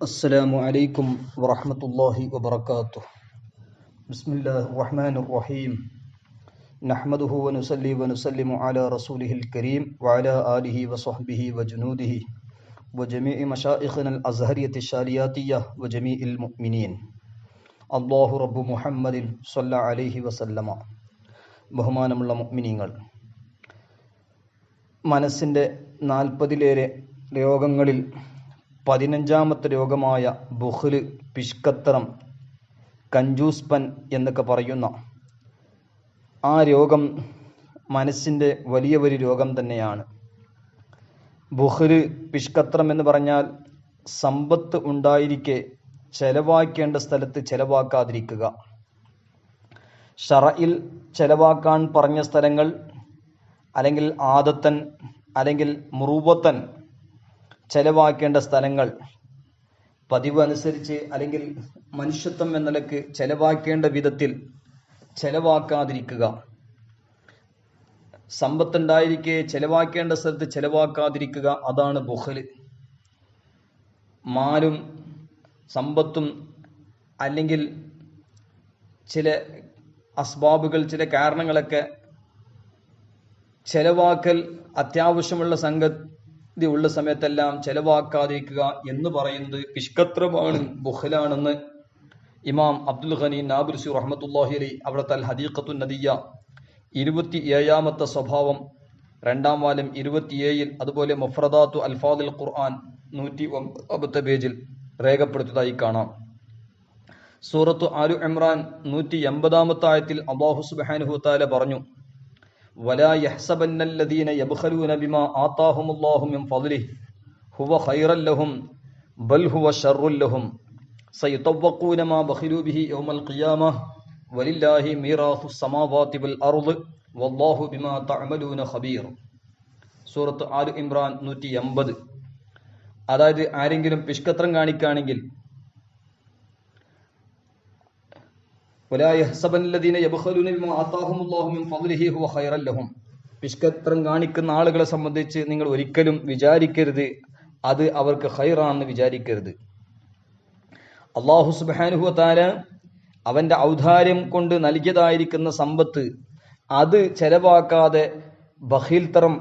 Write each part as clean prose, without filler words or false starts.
السلام عليكم ورحمة الله وبركاته. بسم الله الرحمن الرحيم. نحمده ونصلي ونسلم على رسوله الكريم وعلى آله وصحبه وجنوده وجميع مشائخنا الأزهرية الشالياتية وجميع المؤمنين. الله رب محمد صلى عليه وسلم. ബഹുമാനമുള്ള മുഅ്മിനീങ്ങൾ, മനസ്സിൻ്റെ 40 രോഗങ്ങളിൽ 15ാമത്തെ രോഗമായ ബുഖ്ല്, പിഷ്കത്തരം, കഞ്ചൂസ്പൻ എന്നൊക്കെ പറയുന്ന ആ രോഗം മനസ്സിൻ്റെ വലിയ ഒരു രോഗം തന്നെയാണ്. ബുഖ്ല്, പിഷ്കത്തരം എന്ന് പറഞ്ഞാൽ സമ്പത്ത് ഉണ്ടായിരിക്കെ ചെലവാക്കേണ്ട സ്ഥലത്ത് ചെലവാക്കാതിരിക്കുക. ഷറഇൽ ചെലവാക്കാൻ പറഞ്ഞ സ്ഥലങ്ങൾ, അല്ലെങ്കിൽ ആദത്തൻ അല്ലെങ്കിൽ മുറൂബത്തൻ ചെലവാക്കേണ്ട സ്ഥലങ്ങൾ പതിവ് അനുസരിച്ച് അല്ലെങ്കിൽ മനുഷ്യത്വം എന്ന നിലക്ക് ചെലവാക്കേണ്ട വിധത്തിൽ ചെലവാക്കാതിരിക്കുക. സമ്പത്തുണ്ടായിരിക്കെ ചെലവാക്കേണ്ട സ്ഥലത്ത് ചെലവാക്കാതിരിക്കുക, അതാണ് ബുഖ്ല്. മാലും സമ്പത്തും അല്ലെങ്കിൽ ചില അസ്ബാബുകൾ, ചില കാരണങ്ങളൊക്കെ ചെലവാക്കൽ അത്യാവശ്യമുള്ള സംഗതി ഉള്ള സമയത്തെല്ലാം ചെലവാക്കാതിരിക്കുക എന്ന് പറയുന്നത് പിഷ്കത്രമാണ്, ബുഖ്ലാണെന്ന് ഇമാം അബ്ദുൽ ഖനി നാബുർസി റഹ്മത്തുള്ളാഹി അലൈഹി അവിടുത്തെ അൽ ഹദീഖത്തുൻ നദിയ്യ 27ാമത്തെ സ്വഭാവം 2ാം വാല്യം 27, അതുപോലെ മുഫ്രദാത്തു അൽഫാദുൽ ഖുർആൻ 109 പേജിൽ രേഖപ്പെടുത്തിയതായി കാണാം. സൂറത്തു ആലു ഇമ്രാൻ 180ാമത്തെ ആയത്തിൽ അല്ലാഹു സുബ്ഹാനഹു വതആല പറഞ്ഞു, വലാ യഹ്സബന്നല്ലദീന യബ്ഖലൂന ബിമാ ആതാഹുമുല്ലാഹു മിൻ ഫദ്ലിഹി ഹുവ ഖൈറൻ ലഹും ബൽ ഹുവ ശർറുൻ ലഹും സയതവഖൂന മാ ബഖിലൂ ബിഹി യൗമൽ ഖിയാമഹ വലില്ലാഹി മീറാസുസ് സമാവാതി വൽ അർദ് വല്ലാഹു ബിമാ തഅമലൂന ഖബീർ. സൂറത്ത് ആലു ഇമ്രാൻ 180. അതായത് ആരെങ്കിലും പിഷ്കത്രം കാണിക്കുകയാണെങ്കിൽ, പിഷ്കത്രം കാണിക്കുന്ന ആളുകളെ സംബന്ധിച്ച് നിങ്ങൾ ഒരിക്കലും വിചാരിക്കരുത് അത് അവർക്ക് ഖൈറാണെന്ന് വിചാരിക്കരുത്. അല്ലാഹു സുബ്ഹാനഹു വതആല അവന്റെ ഔദാര്യം കൊണ്ട് നൽകിയതായിരിക്കുന്ന സമ്പത്ത് അത് ചെലവാക്കാതെ ബഖീൽത്തരം,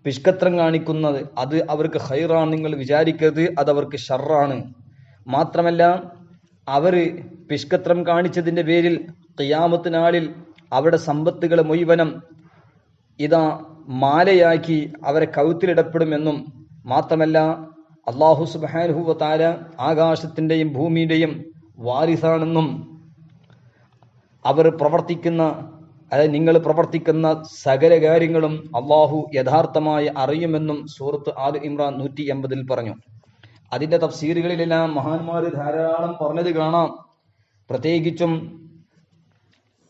പിഷ്കത്രം കാണിക്കുന്നത് അത് അവർക്ക് ഖൈറാണ് നിങ്ങൾ വിചാരിക്കരുത്, അത് അവർക്ക് ഷർറാണ്. മാത്രമല്ല, അവർ പിഷ്കത്രം കാണിച്ചതിൻ്റെ പേരിൽ ഖിയാമത്ത് നാളിൽ അവരുടെ സമ്പത്തുകൾ മുഴുവനും ഇതാ മാലയാക്കി അവരെ കഴുത്തിലിടപ്പെടുമെന്നും, മാത്രമല്ല അല്ലാഹു സുബ്ഹാനഹു വതആല ആകാശത്തിൻ്റെയും ഭൂമിയുടെയും വാരിസാണെന്നും, അവർ പ്രവർത്തിക്കുന്ന, അതായത് നിങ്ങൾ പ്രവർത്തിക്കുന്ന സകല കാര്യങ്ങളും അല്ലാഹു യഥാർത്ഥമായി അറിയുമെന്നും സൂറത്ത് ആൽ ഇമ്രാൻ 180 പറഞ്ഞു. അതിൻ്റെ തഫ്സീറുകളിലെല്ലാം മഹാന്മാർ ധാരാളം പറഞ്ഞത് കാണാം. പ്രത്യേകിച്ചും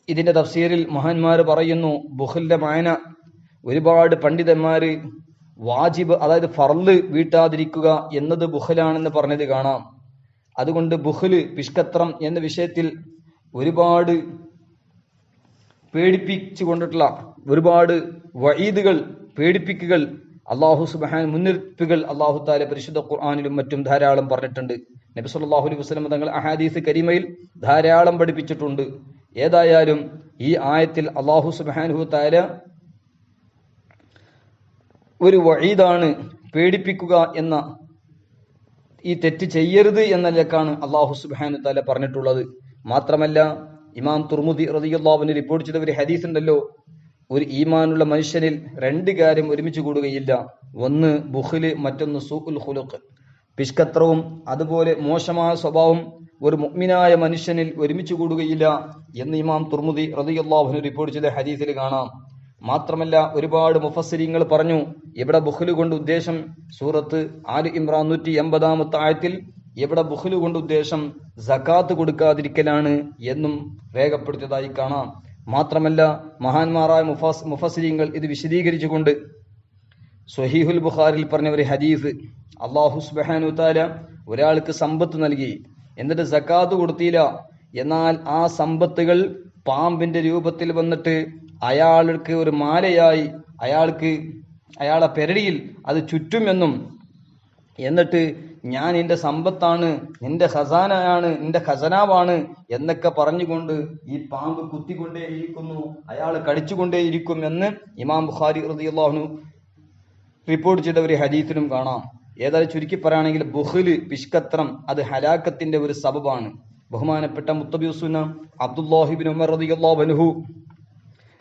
ഇതിൻ്റെ തഫ്സീറിൽ മഹാന്മാർ പറയുന്നു, ബുഖ്ലിന്റെ മാന ഒരുപാട് പണ്ഡിതന്മാർ വാജിബ്, അതായത് ഫർള് വീട്ടാതിരിക്കുക എന്നത് ബുഖ്ലാണെന്ന് പറഞ്ഞത് കാണാം. അതുകൊണ്ട് ബുഖ്ല്, പിഷ്കത്രം എന്ന വിഷയത്തിൽ ഒരുപാട് പേടിപ്പിച്ചുകൊണ്ടിട്ടുള്ള ഒരുപാട് വഈദുകൾ, പേടിപ്പിക്കുകൾ, അല്ലാഹു സുബ്ഹാനഹു മുന്നറിയിപ്പുകൾ അല്ലാഹു തആല പരിശുദ്ധ ഖുർആനിലും മറ്റും ധാരാളം പറഞ്ഞിട്ടുണ്ട്. നബി സല്ലല്ലാഹു അലൈഹി വസല്ലം തങ്ങൾ അഹാദീസ് കരീമയിൽ ധാരാളം പഠിപ്പിച്ചിട്ടുണ്ട്. ഏതായാലും ഈ ആയത്തിൽ അല്ലാഹു സുബ്ഹാനഹു തആല ഒരു വഈദാണ്, പേടിപ്പിക്കുക എന്ന, ഈ തെറ്റ് ചെയ്യരുത് എന്ന നിലക്കാണ് അല്ലാഹു സുബ്ഹാനഹു തആല പറഞ്ഞിട്ടുള്ളത്. മാത്രമല്ല, ഇമാം തുർമുദി റളിയല്ലാഹു അൻഹു റിപ്പോർട്ട് ചെയ്ത ഒരു ഹദീസ് ഉണ്ടല്ലോ, ഒരു ഈമാനുള്ള മനുഷ്യനിൽ 2 കാര്യം ഒരുമിച്ച് കൂടുകയില്ല. ഒന്ന് ബുഖ്ല്, മറ്റൊന്ന് സൂഉൽ ഖുലുഖ്, പിഷ്കത്രവും അതുപോലെ മോശമായ സ്വഭാവം ഒരു മുഅ്മിനായ മനുഷ്യനിൽ ഒരുമിച്ച് കൂടുകയില്ല എന്ന് ഇമാം തുർമുദി റളിയല്ലാഹു അൻഹു റിപ്പോർട്ട് ചെയ്ത ഹദീസിൽ കാണാം. മാത്രമല്ല, ഒരുപാട് മുഫസ്സിരീങ്ങൾ പറഞ്ഞു, ഇവിടെ ബുഖ്ല് കൊണ്ട് ഉദ്ദേശം സൂറത്ത് ആൽ ഇമ്രാൻ 180ാമത്തെ ആയത്തിൽ ഇവിടെ ബുഖ്ല് കൊണ്ട് ഉദ്ദേശം സകാത്ത് കൊടുക്കാതിരിക്കലാണ് എന്നും രേഖപ്പെടുത്തിയതായി കാണാം. മാത്രമല്ല, മഹാന്മാരായ മുഫസ്സിരീങ്ങൾ ഇത് വിശദീകരിച്ചുകൊണ്ട് സ്വഹീഹുൽ ബുഖാരിയിൽ പറഞ്ഞ ഒരു ഹദീസ്, അല്ലാഹു സുബ്ഹാനഹു തആല ഒരാൾക്ക് സമ്പത്ത് നൽകി, എന്നിട്ട് സകാത്ത് കൊടുത്തില്ല, എന്നാൽ ആ സമ്പത്തുകൾ പാമ്പിന്റെ രൂപത്തിൽ വന്നിട്ട് അയാൾക്ക് ഒരു മാലയായി അയാളെ പെരടിയിൽ അത് ചുറ്റുമെന്നും, എന്നിട്ട് ഞാൻ നിന്റെ സമ്പത്താണ്, നിന്റെ ഖസാനയാണ്, നിന്റെ ഖസനാവാണ് എന്നൊക്കെ പറഞ്ഞുകൊണ്ട് ഈ പാമ്പ് കുത്തിക്കൊണ്ടേയിരിക്കുന്നു, അയാൾ കടിച്ചുകൊണ്ടേയിരിക്കും എന്ന് ഇമാം ബുഖാരി റളിയല്ലാഹു അൻഹു റിപ്പോർട്ട് ചെയ്ത ഒരു ഹദീസിലും കാണാം. ഏതായാലും ചുരുക്കി പറയുകയാണെങ്കിൽ ബുഖ്ല്, പിഷ്കത്രം, അത് ഹലാക്കത്തിന്റെ ഒരു സബബാണ്. ബഹുമാനപ്പെട്ട മുത്തബിയുസുന്ന അബ്ദുല്ലാഹി ഇബ്നു ഉമർ റളിയല്ലാഹു അൻഹു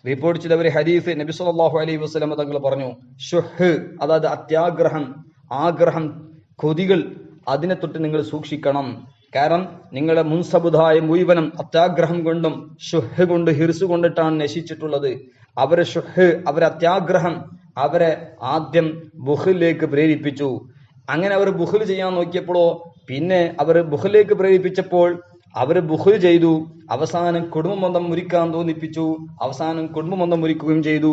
റിപ്പോർട്ട് ചെയ്ത ഒരു ഹദീസ് നബി സല്ലല്ലാഹു അലൈഹി വസല്ലം തങ്ങൾ പറഞ്ഞു, ഷുഹ് അതായത് അത്യാഗ്രഹം, ആഗ്രഹം, കൊതികൾ, അതിനെ തൊട്ട് നിങ്ങൾ സൂക്ഷിക്കണം. കാരണം നിങ്ങളുടെ മുൻസമുദായം മുഴുവനും അത്യാഗ്രഹം കൊണ്ടും ഷുഹ് കൊണ്ട് ഹിർസ് കൊണ്ടിട്ടാണ് നശിച്ചിട്ടുള്ളത്. അവരെ ഷുഹ്, അവരെ അത്യാഗ്രഹം അവരെ ആദ്യം ബുഖിലേക്ക് പ്രേരിപ്പിച്ചു. അങ്ങനെ അവർ ബുഖിൽ ചെയ്യാൻ നോക്കിയപ്പോഴോ പിന്നെ അവർ ബുഖിലേക്ക് പ്രേരിപ്പിച്ചപ്പോൾ അവർ ബുഖിൽ ചെയ്തു. അവസാനം കുടുംബബന്ധം മുറിക്കാൻ തോന്നിപ്പിച്ചു. അവസാനം കുടുംബബന്ധം മുറിക്കുകയും ചെയ്തു.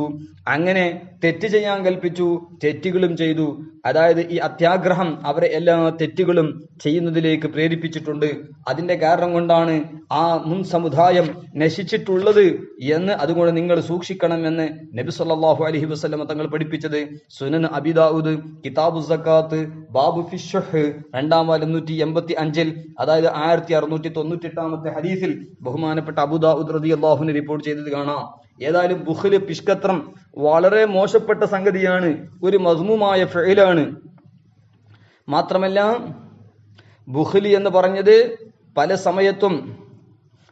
അങ്ങനെ തെറ്റ് ചെയ്യാൻ കൽപ്പിച്ചു, തെറ്റുകളും ചെയ്തു. അതായത് ഈ അത്യാഗ്രഹം അവരെ എല്ലാ തെറ്റുകളും ചെയ്യുന്നതിലേക്ക് പ്രേരിപ്പിച്ചിട്ടുണ്ട്. അതിന്റെ കാരണം കൊണ്ടാണ് ആ മുൻ സമുദായം നശിച്ചിട്ടുള്ളത് എന്ന്, അതുകൊണ്ട് നിങ്ങൾ സൂക്ഷിക്കണമെന്ന് നബി സല്ലല്ലാഹു അലൈഹി വസല്ലം തങ്ങൾ പഠിപ്പിച്ചത് സുനൻ അബീ ദാവൂദ് കിതാബു സക്കാത്ത് ബാബു ഫിശ്ശുഹ് 285 അതായത് 1698 ഹദീസിൽ ബഹുമാനപ്പെട്ട അബൂ ദാവൂദ് റളിയല്ലാഹു അൻഹു റിപ്പോർട്ട് ചെയ്തത് കാണാം. ഏതായാലും ബുഖ്ല്, പിഷ്കത്രം വളരെ മോശപ്പെട്ട സംഗതിയാണ്, ഒരു മദ്മൂമായ ഫിഅലാണ്. മാത്രമല്ല ബുഖ്ല് എന്ന് പറഞ്ഞത് പല സമയത്തും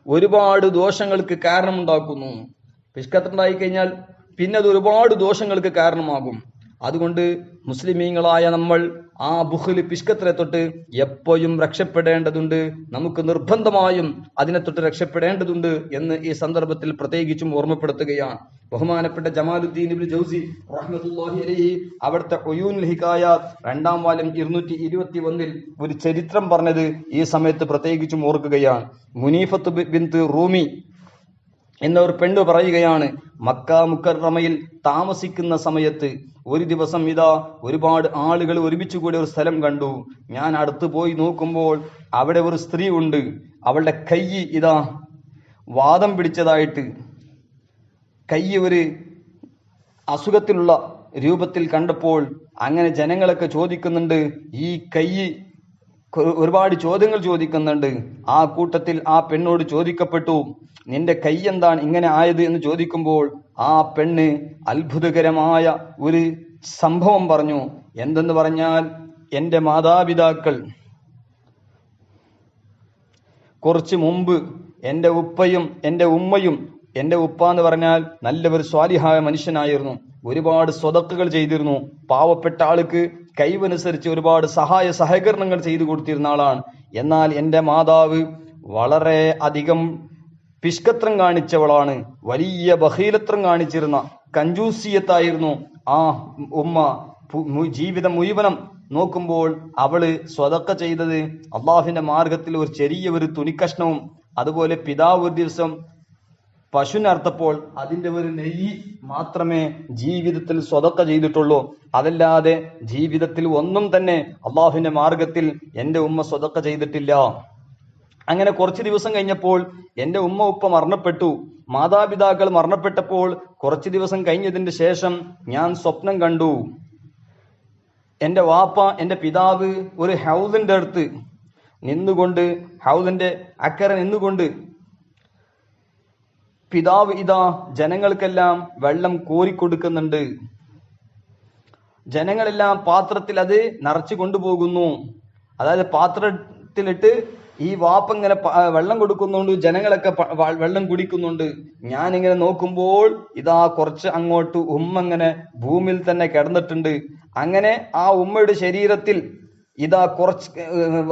ഒരുപാട് ദോഷങ്ങൾക്ക് കാരണമുണ്ടാക്കുന്നു. പിഷ്കത്രം ഉണ്ടായിക്കഴിഞ്ഞാൽ പിന്നെ അത് ഒരുപാട് ദോഷങ്ങൾക്ക് കാരണമാകും. അതുകൊണ്ട് മുസ്ലിമീങ്ങളായ നമ്മൾ ആ ബുഖ്ല്, പിഷ്കത്രെ തൊട്ട് എപ്പോഴും രക്ഷപ്പെടേണ്ടതുണ്ട്. നമുക്ക് നിർബന്ധമായും അതിനെ തൊട്ട് രക്ഷപ്പെടേണ്ടതുണ്ട് എന്ന് ഈ സന്ദർഭത്തിൽ പ്രത്യേകിച്ചും ഓർമ്മപ്പെടുത്തുകയാണ്. ബഹുമാനപ്പെട്ട ജമാലുദ്ദീൻ ഇബ്നു ജൗസി റഹ്മത്തുള്ളാഹി അലൈഹി അവിടുത്തെ ഉയൂനുൽ ഹികായാത്ത് 2-ാം വാല്യം 221 ഒരു ചരിത്രം പറഞ്ഞത് ഈ സമയത്ത് പ്രത്യേകിച്ചും ഓർക്കുകയാണ്. മുനീഫത്ത് ബിൻത് റൂമി എന്ന ഒരു പെണ്ണ് പറയുകയാണ്, മക്ക മുക്കർറമയിൽ താമസിക്കുന്ന സമയത്ത് ഒരു ദിവസം ഇതാ ഒരുപാട് ആളുകൾ ഒരുമിച്ച് കൂടി ഒരു സ്ഥലം കണ്ടു. ഞാൻ അടുത്ത് പോയി നോക്കുമ്പോൾ അവിടെ ഒരു സ്ത്രീ ഉണ്ട്. അവളുടെ കൈ ഇതാ വാദം പിടിച്ചതായിട്ട്, കൈ ഒരു അസുഖത്തിലുള്ള രൂപത്തിൽ കണ്ടപ്പോൾ അങ്ങനെ ജനങ്ങളൊക്കെ ചോദിക്കുന്നുണ്ട്, ഈ കൈ ഒരുപാട് ചോദ്യങ്ങൾ ചോദിക്കുന്നുണ്ട്. ആ കൂട്ടത്തിൽ ആ പെണ്ണോട് ചോദിക്കപ്പെട്ടു, നിന്റെ കൈ എന്താണ് ഇങ്ങനെ ആയത് എന്ന് ചോദിക്കുമ്പോൾ ആ പെണ്ണ് അത്ഭുതകരമായ ഒരു സംഭവം പറഞ്ഞു. എന്തെന്ന് പറഞ്ഞാൽ, എൻ്റെ മാതാപിതാക്കൾ കുറച്ച് മുമ്പ് എൻ്റെ ഉപ്പയും എൻ്റെ ഉമ്മയും, എൻ്റെ ഉപ്പ എന്ന് പറഞ്ഞാൽ നല്ലൊരു സ്വാലിഹായ മനുഷ്യനായിരുന്നു, ഒരുപാട് സ്വതക്കുകൾ ചെയ്തിരുന്നു, പാവപ്പെട്ട ആൾക്ക് കഴിവനുസരിച്ച് ഒരുപാട് സഹായ സഹകരണങ്ങൾ ചെയ്തു കൊടുത്തിരുന്ന ആളാണ്. എന്നാൽ എൻ്റെ മാതാവ് വളരെ അധികം പിഷ്കത്രം കാണിച്ചവളാണ്, വലിയ ബഹീലത്രം കാണിച്ചിരുന്ന കഞ്ചൂസിയത്തായിരുന്നു ആ ഉമ്മ. ജീവിതം മുഴുവനും നോക്കുമ്പോൾ അവള് സ്വതക്ക ചെയ്തത് അള്ളാഹുവിന്റെ മാർഗത്തിൽ ഒരു ചെറിയ ഒരു തുണിക്കഷ്ണവും, അതുപോലെ പിതാവ് ഒരു ദിവസം പശുനർത്തപ്പോൾ അതിന്റെ ഒരു നെയ്യ് മാത്രമേ ജീവിതത്തിൽ സ്വതക്ക ചെയ്തിട്ടുള്ളൂ. അതല്ലാതെ ജീവിതത്തിൽ ഒന്നും തന്നെ അള്ളാഹുവിന്റെ മാർഗത്തിൽ എൻ്റെ ഉമ്മ സ്വതക്ക ചെയ്തിട്ടില്ല. അങ്ങനെ കുറച്ച് ദിവസം കഴിഞ്ഞപ്പോൾ എൻ്റെ ഉമ്മ ഉപ്പ മരണപ്പെട്ടു. മാതാപിതാക്കൾ മരണപ്പെട്ടപ്പോൾ കുറച്ച് ദിവസം കഴിഞ്ഞതിന് ശേഷം ഞാൻ സ്വപ്നം കണ്ടു, എൻ്റെ വാപ്പ, എൻ്റെ പിതാവ് ഒരു ഹൗദിന്റെ അടുത്ത് നിന്നുകൊണ്ട്, ഹൗദിന്റെ അക്കരെ നിന്നുകൊണ്ട്, പിതാവ് ഇതാ ജനങ്ങൾക്കെല്ലാം വെള്ളം കോരിക്കൊടുക്കുന്നുണ്ട്. ജനങ്ങളെല്ലാം പാത്രത്തിൽ അത് നിറച്ചു കൊണ്ടുപോകുന്നു. അതായത് പാത്രത്തിലിട്ട് ഈ വാപ്പ ഇങ്ങനെ വെള്ളം കൊടുക്കുന്നുണ്ട്, ജനങ്ങളൊക്കെ വെള്ളം കുടിക്കുന്നുണ്ട്. ഞാനിങ്ങനെ നോക്കുമ്പോൾ ഇതാ കുറച്ച് അങ്ങോട്ട് ഉമ്മ ഇങ്ങനെ ഭൂമിയിൽ തന്നെ കിടന്നിട്ടുണ്ട്. അങ്ങനെ ആ ഉമ്മയുടെ ശരീരത്തിൽ ഇതാ കുറച്ച്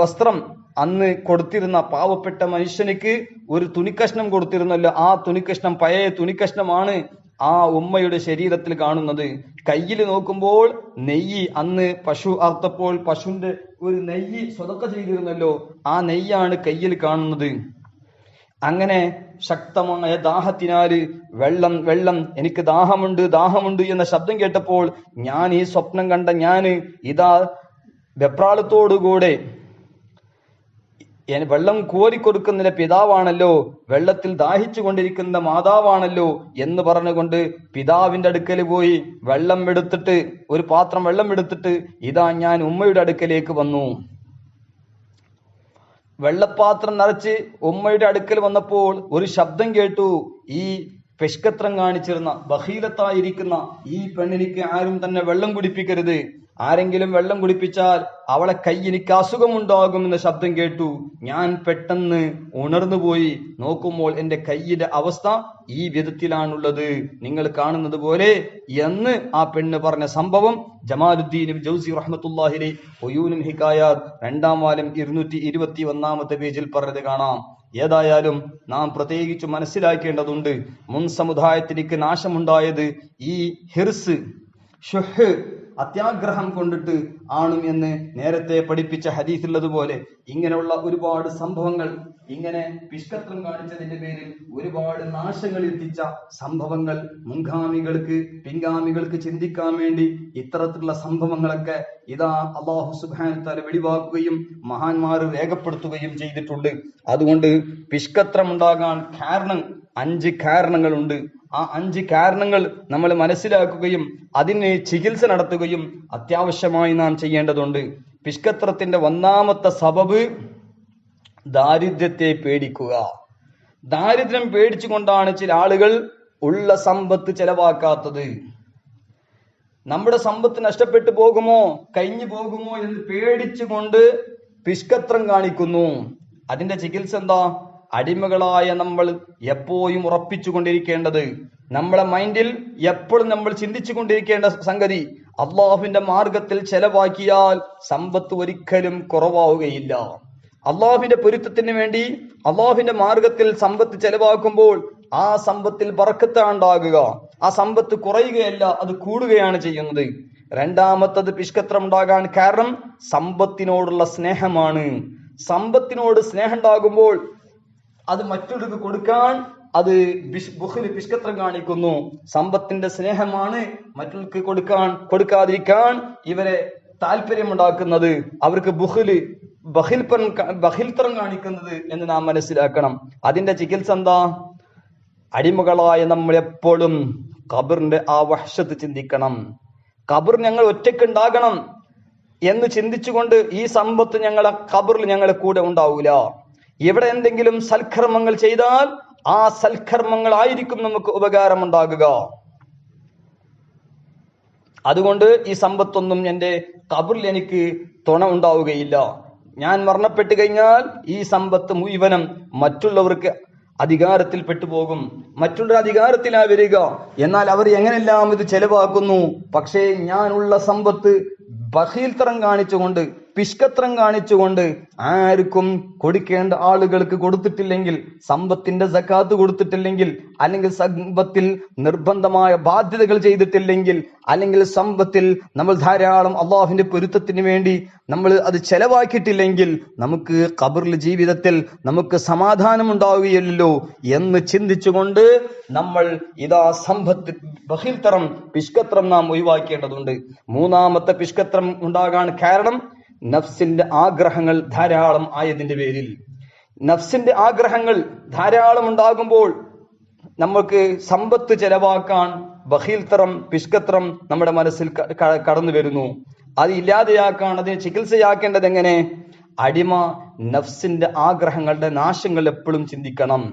വസ്ത്രം, അന്ന് കൊടുത്തിരുന്ന പാവപ്പെട്ട മനുഷ്യനിക്ക് ഒരു തുണിക്കഷ്ണം കൊടുത്തിരുന്നല്ലോ, ആ തുണിക്കഷ്ണം പഴയ തുണിക്കഷ്ണമാണ് ആ ഉമ്മയുടെ ശരീരത്തിൽ കാണുന്നത്. കയ്യിൽ നോക്കുമ്പോൾ നെയ്യ്, അന്ന് പശു അറുത്തപ്പോൾ പശുവിന്റെ ഒരു നെയ്യ് സ്വതക്ക ചെയ്തിരുന്നല്ലോ, ആ നെയ്യാണ് കയ്യിൽ കാണുന്നത്. അങ്ങനെ ശക്തമായ ദാഹത്തിനാല് വെള്ളം വെള്ളം, എനിക്ക് ദാഹമുണ്ട് ദാഹമുണ്ട് എന്ന ശബ്ദം കേട്ടപ്പോൾ ഞാൻ ഈ സ്വപ്നം കണ്ട ഞാൻ ഇതാ വെപ്രാളത്തോടുകൂടെ, വെള്ളം കോരിക്കൊടുക്കുന്ന പിതാവാണല്ലോ, വെള്ളത്തിൽ ദാഹിച്ചു കൊണ്ടിരിക്കുന്ന മാതാവാണല്ലോ എന്ന് പറഞ്ഞുകൊണ്ട് പിതാവിന്റെ അടുക്കൽ പോയി വെള്ളം എടുത്തിട്ട്, ഒരു പാത്രം വെള്ളം എടുത്തിട്ട് ഇതാ ഞാൻ ഉമ്മയുടെ അടുക്കലേക്ക് വന്നു. വെള്ളപ്പാത്രം നിറച്ച് ഉമ്മയുടെ അടുക്കൽ വന്നപ്പോൾ ഒരു ശബ്ദം കേട്ടു. ഈ പെഷ്കത്രം കാണിച്ചിരുന്ന ബഹീലത്തായിരിക്കുന്ന ഈ പെണ്ണിനിക്ക് ആരും തന്നെ വെള്ളം കുടിപ്പിക്കരുത്. ആരെങ്കിലും വെള്ളം കുടിപ്പിച്ചാൽ അവളെ കയ്യിനിക്ക് അസുഖമുണ്ടാകുമെന്ന ശബ്ദം കേട്ടു. ഞാൻ പെട്ടെന്ന് ഉണർന്നുപോയി. നോക്കുമ്പോൾ എന്റെ കയ്യിന്റെ അവസ്ഥ ഈ വിധത്തിലാണുള്ളത്, നിങ്ങൾ കാണുന്നത് പോലെ എന്ന് ആ പെണ്ണ് പറഞ്ഞ സംഭവം ജമാലുദ്ദീൻ ജൗസി റഹ്മത്തുള്ളാഹി അലൈഹി ഉയൂനുൽ ഹികായാത്ത് 2-ാം വാല്യം 221-ാമത്തെ പേജിൽ പറഞ്ഞത് കാണാം. ഏതായാലും നാം പ്രത്യേകിച്ച് മനസ്സിലാക്കേണ്ടതുണ്ട്, മുൻ സമുദായത്തിലേക്ക് നാശമുണ്ടായത് ഈ ഹിർസ്, ഷുഹ്, അത്യാഗ്രഹം കൊണ്ടിട്ട് ആണും എന്ന് നേരത്തെ പഠിപ്പിച്ച ഹദീസുള്ളതുപോലെ ഇങ്ങനെയുള്ള ഒരുപാട് സംഭവങ്ങൾ, ഇങ്ങനെ പിഷ്കത്വം കാണിച്ചതിന്റെ പേരിൽ ഒരുപാട് നാശങ്ങൾ എത്തിച്ച സംഭവങ്ങൾ മുൻഗാമികൾക്ക് പിൻഗാമികൾക്ക് ചിന്തിക്കാൻ വേണ്ടി ഇത്തരത്തിലുള്ള സംഭവങ്ങളൊക്കെ ഇതാ അല്ലാഹു സുബ്ഹാനഹു വ തആല വെളിവാക്കുകയും മഹാന്മാർ രേഖപ്പെടുത്തുകയും ചെയ്തിട്ടുണ്ട്. അതുകൊണ്ട് പിഷ്കത്രം ഉണ്ടാകാൻ 5 കാരണങ്ങളുണ്ട്. ആ 5 കാരണങ്ങൾ നമ്മൾ മനസ്സിലാക്കുകയും അതിന് ചികിത്സ നടത്തുകയും അത്യാവശ്യമായി നാം ചെയ്യേണ്ടതുണ്ട്. പിഷ്കത്രത്തിന്റെ 1-ാമത്തെ സബബ് ദാരിദ്ര്യത്തെ പേടിക്കുക. ദാരിദ്ര്യം പേടിച്ചുകൊണ്ടാണ് ചില ആളുകൾ ഉള്ള സമ്പത്ത് ചെലവാക്കാത്തത്. നമ്മുടെ സമ്പത്ത് നഷ്ടപ്പെട്ടു പോകുമോ, കഴിഞ്ഞു പോകുമോ എന്ന് പേടിച്ചുകൊണ്ട് പിഷ്കത്രം കാണിക്കുന്നു. അതിന്റെ ചികിത്സ എന്താ? അടിമകളായ നമ്മൾ എപ്പോഴും ഉറപ്പിച്ചുകൊണ്ടിരിക്കേണ്ടത്, നമ്മളെ മൈൻഡിൽ എപ്പോഴും നമ്മൾ ചിന്തിച്ചു കൊണ്ടിരിക്കേണ്ട സംഗതി, അള്ളാഹുവിന്റെ മാർഗത്തിൽ ചെലവാക്കിയാൽ സമ്പത്ത് ഒരിക്കലും കുറവാവുകയില്ല. അള്ളാഹുവിന്റെ പൊരുത്തത്തിന് വേണ്ടി അള്ളാഹുവിന്റെ മാർഗത്തിൽ സമ്പത്ത് ചെലവാക്കുമ്പോൾ ആ സമ്പത്തിൽ ബർക്കത്താണ് ഉണ്ടാകുക. ആ സമ്പത്ത് കുറയുകയല്ല, അത് കൂടുകയാണ് ചെയ്യുന്നത്. 2-ാമത്തത് പിഷ്കത്രം ഉണ്ടാകാൻ കാരണം സമ്പത്തിനോടുള്ള സ്നേഹമാണ്. സമ്പത്തിനോട് സ്നേഹം ഉണ്ടാകുമ്പോൾ അത് മറ്റൊരാൾക്ക് കൊടുക്കാൻ അത് പിഷ്കത്രം കാണിക്കുന്നു. സമ്പത്തിന്റെ സ്നേഹമാണ് മറ്റൊരാൾക്ക് കൊടുക്കാതിരിക്കാൻ ഇവരെ താല്പര്യമുണ്ടാക്കുന്നത്, അവർക്ക് ബഹിൽത്രം കാണിക്കുന്നത് എന്ന് നാം മനസ്സിലാക്കണം. അതിന്റെ ചികിത്സ എന്താ? അടിമകളായ നമ്മൾ എപ്പോഴും ഖബറിന്റെ ആ വഹ്ശത്ത് ചിന്തിക്കണം. ഖബർ ഞങ്ങൾ ഒറ്റയ്ക്കുണ്ടാകണം എന്ന് ചിന്തിച്ചുകൊണ്ട് ഈ സമ്പത്ത് ഞങ്ങളെ ഖബറിൽ ഞങ്ങളെ കൂടെ ഉണ്ടാവൂല. ഇവിടെ എന്തെങ്കിലും സൽക്കർമ്മങ്ങൾ ചെയ്താൽ ആ സൽക്കർമ്മങ്ങളായിരിക്കും നമുക്ക് ഉപകാരമുണ്ടാകുക. അതുകൊണ്ട് ഈ സമ്പത്തൊന്നും എന്റെ ഖബറിൽ എനിക്ക് തുണ ഉണ്ടാവുകയില്ല. ഞാൻ മരണപ്പെട്ടു കഴിഞ്ഞാൽ ഈ സമ്പത്ത് മുഴുവനും മറ്റുള്ളവർക്ക് അധികാരത്തിൽ പെട്ടുപോകും. മറ്റുള്ള അധികാരത്തിലാ വരിക. എന്നാൽ അവർ എങ്ങനെല്ലാം ഇത് ചെലവാക്കുന്നു. പക്ഷേ ഞാനുള്ള സമ്പത്ത് ബഖീൽത്തരം കാണിച്ചുകൊണ്ട്, പിഷ്കത്രം കാണിച്ചുകൊണ്ട് ആർക്കും കൊടുക്കേണ്ട ആളുകൾക്ക് കൊടുത്തിട്ടില്ലെങ്കിൽ, സമ്പത്തിന്റെ സക്കാത്ത് കൊടുത്തിട്ടില്ലെങ്കിൽ, അല്ലെങ്കിൽ സമ്പത്തിൽ നിർബന്ധമായ ബാധ്യതകൾ ചെയ്തിട്ടില്ലെങ്കിൽ, അല്ലെങ്കിൽ സമ്പത്തിൽ നമ്മൾ ധാരാളം അള്ളാഹുവിന്റെ പൊരുത്തത്തിന് വേണ്ടി നമ്മൾ അത് ചെലവാക്കിയിട്ടില്ലെങ്കിൽ നമുക്ക് ഖബറിൽ ജീവിതത്തിൽ നമുക്ക് സമാധാനം ഉണ്ടാവുകയില്ലല്ലോ എന്ന് ചിന്തിച്ചുകൊണ്ട് നമ്മൾ ഇതാ സമ്പത്ത് ബഖീൽത്തരം പിഷ്കത്രം നാം ഒഴിവാക്കേണ്ടതുണ്ട്. 3-ാമത്തെ പിഷ്കത്രം ഉണ്ടാകാൻ കാരണം നഫ്സിന്റെ ആഗ്രഹങ്ങൾ ധാരാളം ആയതിന്റെ പേരിൽ. നഫ്സിന്റെ ആഗ്രഹങ്ങൾ ധാരാളം ഉണ്ടാകുമ്പോൾ നമുക്ക് സമ്പത്ത് ചെലവാക്കാൻ ബഖീൽത്തരം പിഷ്കത്രം നമ്മുടെ മനസ്സിൽ കടന്നു വരുന്നു. അത് ഇല്ലാതെയാക്കാൻ, അതിനെ ചികിത്സയാക്കേണ്ടത് എങ്ങനെ? അടിമ നഫ്സിന്റെ ആഗ്രഹങ്ങളുടെ നാശങ്ങൾ എപ്പോഴും ചിന്തിക്കണം.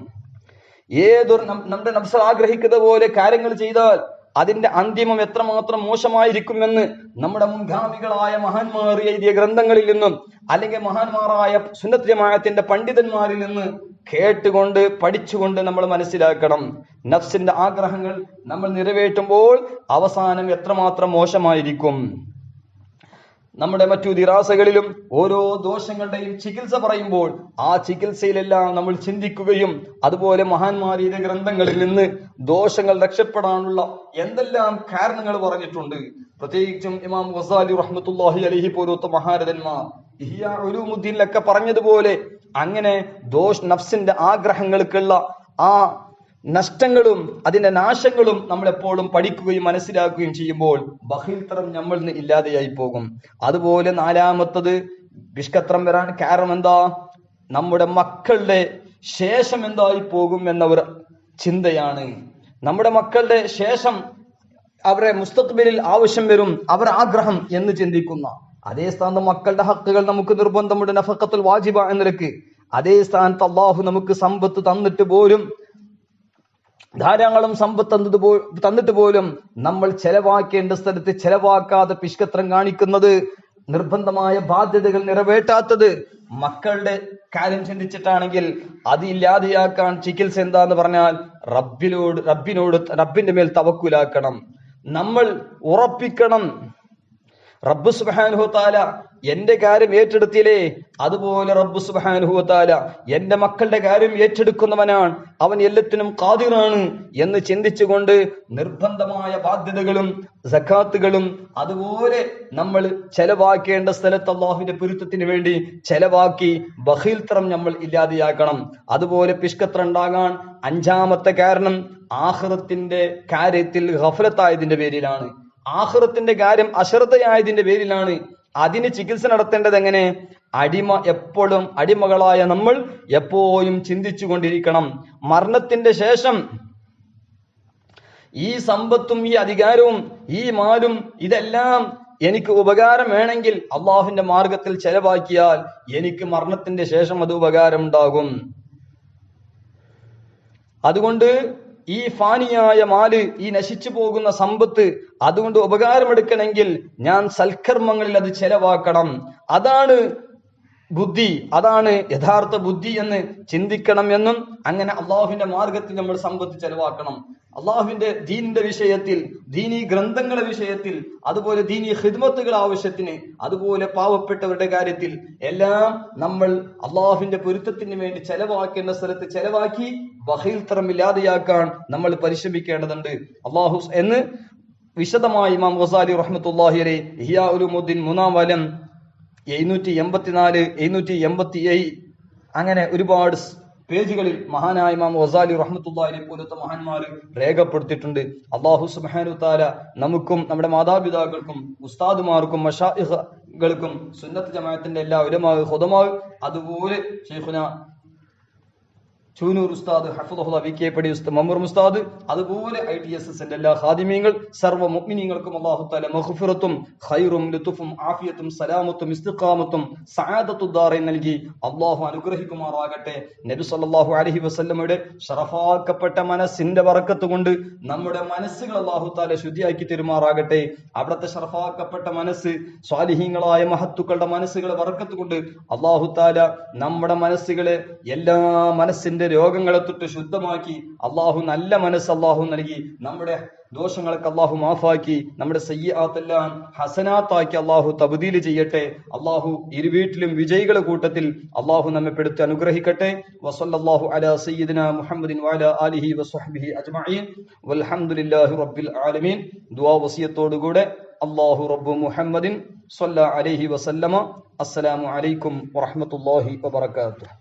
ഏതൊരു നമ്മുടെ നഫ്സ് ആഗ്രഹിക്കുന്ന പോലെ കാര്യങ്ങൾ ചെയ്താൽ അതിന്റെ അന്തിമം എത്രമാത്രം മോശമായിരിക്കുമെന്ന് നമ്മുടെ മുൻഗാമികളായ മഹാന്മാർ എഴുതിയ ഗ്രന്ഥങ്ങളിൽ നിന്നും, അല്ലെങ്കിൽ മഹാന്മാരായ സുന്നത്ത് ജമാഅത്തിന്റെ പണ്ഡിതന്മാരിൽ നിന്ന് കേട്ടുകൊണ്ട് പഠിച്ചുകൊണ്ട് നമ്മൾ മനസ്സിലാക്കണം. നഫ്സിന്റെ ആഗ്രഹങ്ങൾ നമ്മൾ നിറവേറ്റുമ്പോൾ അവസാനം എത്രമാത്രം മോശമായിരിക്കും. നമ്മുടെ മറ്റു ദിറാസകളിലും ഓരോ ദോഷങ്ങളുടെയും ചികിത്സ പറയുമ്പോൾ ആ ചികിത്സയിലെല്ലാം നമ്മൾ ചിന്തിക്കുകയും, അതുപോലെ മഹാന്മാരുടെ ഗ്രന്ഥങ്ങളിൽ നിന്ന് ദോഷങ്ങൾ രക്ഷപ്പെടാനുള്ള എന്തെല്ലാം കാരണങ്ങൾ പറഞ്ഞിട്ടുണ്ട്. പ്രത്യേകിച്ചും ഇമാം ഗസാലി റഹ്മത്തുള്ളാഹി അലൈഹി പോലത്തെ മഹാരഥന്മാർ ഇഹ്യാ ഉലൂമുദ്ദീനിലൊക്കെ പറഞ്ഞതുപോലെ അങ്ങനെ നഫ്സിന്റെ ആഗ്രഹങ്ങൾക്കുള്ള ആ നഷ്ടങ്ങളും അതിന്റെ നാശങ്ങളും നമ്മളെപ്പോഴും പഠിക്കുകയും മനസ്സിലാക്കുകയും ചെയ്യുമ്പോൾ ബഖീൽത്തരം നമ്മളിൽ നിന്ന് ഇല്ലാതെയായി പോകും. അതുപോലെ 4-ാമത്തത് പിഷ്കത്രം വരാൻ കാരണം എന്താ? നമ്മുടെ മക്കളുടെ ശേഷം എന്തായി പോകും എന്നവർ ചിന്തയാണ്. നമ്മുടെ മക്കളുടെ ശേഷം അവരെ മുസ്തഖ്ബിലിൽ ആവശ്യം വരും, അവർ ആഗ്രഹം എന്ന് ചിന്തിക്കുന്ന അതേ സ്ഥാനം മക്കളുടെ ഹക്കുകൾ നമുക്ക് നിർബന്ധമുണ്ട്. നഫഖത്തുൽ വാജിബ എന്ന നിലക്ക് അതേ സ്ഥാനത്ത് അള്ളാഹു നമുക്ക് സമ്പത്ത് തന്നിട്ട് പോലും, ധാരാളം സമ്പത്ത് തന്നിട്ട് പോലും നമ്മൾ ചെലവാക്കേണ്ട സ്ഥലത്ത് ചെലവാക്കാതെ പിഷ്കത്രം കാണിക്കുന്നത്, നിർബന്ധമായ ബാധ്യതകൾ നിറവേറ്റാത്തത്, മക്കളുടെ കാര്യം ചിന്തിച്ചിട്ടാണെങ്കിൽ അത് ഇല്ലാതെയാക്കാൻ ചികിത്സ എന്താന്ന് പറഞ്ഞാൽ റബ്ബിന്റെ മേൽ തവക്കുലാക്കണം. നമ്മൾ ഉറപ്പിക്കണം, റബ്ബ് സുബ്ഹാനഹു തആല എന്റെ കാര്യം ഏറ്റെടുത്തില്ലേ, അതുപോലെ റബ്ബ് സുബ്ഹാനഹു തആല എന്റെ മക്കളുടെ കാര്യം ഏറ്റെടുക്കുന്നവനാണ്, അവൻ എല്ലാത്തിനും ഖാദിറാണ് എന്ന് ചിന്തിച്ചുകൊണ്ട് നിർബന്ധമായ ബാധ്യതകളും സക്കാത്തുകളും അതുപോലെ നമ്മൾ ചെലവാക്കേണ്ട സ്ഥലത്ത് അള്ളാഹുവിന്റെ പൊരുത്തത്തിന് വേണ്ടി ചെലവാക്കി ബഖീൽത്തരം നമ്മൾ ഇല്ലാതെയാക്കണം. അതുപോലെ പിഷ്കത്രം ഉണ്ടാകാൻ അഞ്ചാമത്തെ കാരണം ആഖിറത്തിന്റെ കാര്യത്തിൽ ഗഫലത്തായതിന്റെ പേരിലാണ്, ആഖിറത്തിന്റെ കാര്യം അശ്രദ്ധയായതിന്റെ പേരിലാണ്. അതിന് ചികിത്സ നടത്തേണ്ടത് എങ്ങനെ? അടിമകളായ നമ്മൾ എപ്പോഴും ചിന്തിച്ചു കൊണ്ടിരിക്കണം, മരണത്തിന്റെ ശേഷം ഈ സമ്പത്തും ഈ അധികാരവും ഈ മാലും ഇതെല്ലാം എനിക്ക് ഉപകാരം വേണമെങ്കിൽ അള്ളാഹുവിന്റെ മാർഗത്തിൽ ചെലവാക്കിയാൽ എനിക്ക് മരണത്തിന്റെ ശേഷം അത് ഉപകാരം ഉണ്ടാകും. അതുകൊണ്ട് ഈ ഫാനിയായ മാല്, ഈ നശിച്ചു പോകുന്ന സമ്പത്ത്, അതുകൊണ്ട് ഉപകാരമെടുക്കണമെങ്കിൽ ഞാൻ സൽക്കർമ്മങ്ങളിൽ അത് ചെലവാക്കണം. അതാണ് ബുദ്ധി, അതാണ് യഥാർത്ഥ ബുദ്ധി എന്ന് ചിന്തിക്കണം എന്നും, അങ്ങനെ അള്ളാഹുവിന്റെ മാർഗത്തിൽ നമ്മൾ സമ്പത്ത് ചെലവാക്കണം. അള്ളാഹുവിന്റെ ദീനിന്റെ വിഷയത്തിൽ, ദീനീ ഗ്രന്ഥങ്ങളുടെ വിഷയത്തിൽ, അതുപോലെ ദീനീ ഖിദ്മത്തുകൾ ആവശ്യത്തിന്, അതുപോലെ പാവപ്പെട്ടവരുടെ കാര്യത്തിൽ എല്ലാം നമ്മൾ അള്ളാഹുവിന്റെ പൊരുത്തത്തിന് വേണ്ടി ചെലവാക്കേണ്ട സ്ഥലത്ത് ചെലവാക്കി ബഖീൽത്തരം ഇല്ലാതെയാക്കാൻ നമ്മൾ പരിശ്രമിക്കേണ്ടതുണ്ട്. അള്ളാഹു എന്ന് വിശദമായി ഇമാം ഗസാലി റഹ്മത്തുള്ളാഹി അലൈഹി ഇഹ്യാ ഉലൂമുദ്ദീൻ 3-ാം വാല്യം 784, 787 അങ്ങനെ ഒരുപാട് പേജുകളിൽ മഹാനായ ഇമാം ഗസാലി റഹ്മത്തുള്ളാഹി അലൈഹി പോലത്തെ മഹാന്മാർ രേഖപ്പെടുത്തിയിട്ടുണ്ട്. അല്ലാഹു സുബ്ഹാനഹു തആല നമുക്കും നമ്മുടെ മാതാപിതാക്കൾക്കും ഉസ്താദുമാർക്കും മശായിഖുകൾക്കും സുന്നത്ത് ജമാഅത്തിന്റെ എല്ലാ ഉലമാ ഖുദമാ, അതുപോലെ ശൈഖുനാ ചൂനൂർ ഉസ്താദ് ഹഫ്ളഹുല്ലാ വി.കെ. പടി ഉസ്താദ് മമ്മൂർ ഉസ്താദ്, അതുപോലെ ITSSന്റെ എല്ലാ ഖാദിമീങ്ങൾ, സർവ്വ മുഅ്മിനീങ്ങൾക്കും അല്ലാഹു തആല മഗ്ഫിറത്തും ഖൈറും ലുത്ഫും ആഫിയത്തും സലാമത്തും ഇസ്തിഖാമത്തും സആദത്തുദ്ദാറൈൻ നൽകി അല്ലാഹു അനുഗ്രഹിക്കുമാറാകട്ടെ. നബി സല്ലല്ലാഹു അലൈഹി വസല്ലമയുടെ ശറഫാക്കപ്പെട്ട മനസ്സിന്റെ ബറക്കത്ത് കൊണ്ട് നമ്മുടെ മനസ്സുകൾ അല്ലാഹു തആല ശുദ്ധിയാക്കി തരുമാറാകട്ടെ. അവിടുത്തെ ശറഫാക്കപ്പെട്ട മനസ്സ് സ്വാലിഹീങ്ങളായ മഹത്തുക്കളുടെ മനസ്സുകളെ ബറക്കത്ത് കൊണ്ട് അല്ലാഹു തആല നമ്മുടെ മനസ്സുകളെ എല്ലാ മനസ്സിന്റെ രോഗങ്ങളെ തൊട്ട് ശുദ്ധമാക്കി അള്ളാഹു നല്ല മനസ്സ് അള്ളാഹു നൽകി നമ്മുടെ ദോഷങ്ങളൊക്കെ അള്ളാഹു മാഫാക്കി നമ്മുടെ സയ്യിആത്തെല്ലാം ഹസനാത്താക്കി അള്ളാഹു തബ്ദീൽ ചെയ്യട്ടെ. അള്ളാഹു ഇരുവീട്ടിലും വിജയികളുടെ കൂട്ടത്തിൽ അള്ളാഹു നമ്മെ പെടുത്തി അനുഗ്രഹിക്കട്ടെ. വസല്ലല്ലാഹു അലാ സയ്യിദിനാ മുഹമ്മദിൻ വഅലാ ആലിഹി വസ്വഹ്ബിഹി അജ്മഈൻ വൽഹംദുലില്ലാഹി റബ്ബിൽ ആലമീൻ. ദുആ വസിയത്തോടുകൂടെ അല്ലാഹു റബ്ബു മുഹമ്മദിൻ സ്വല്ലല്ലാഹു അലൈഹി വസല്ലമ. അസ്സലാമു അലൈക്കും വറഹ്മത്തുള്ളാഹി വബറകാതുഹു.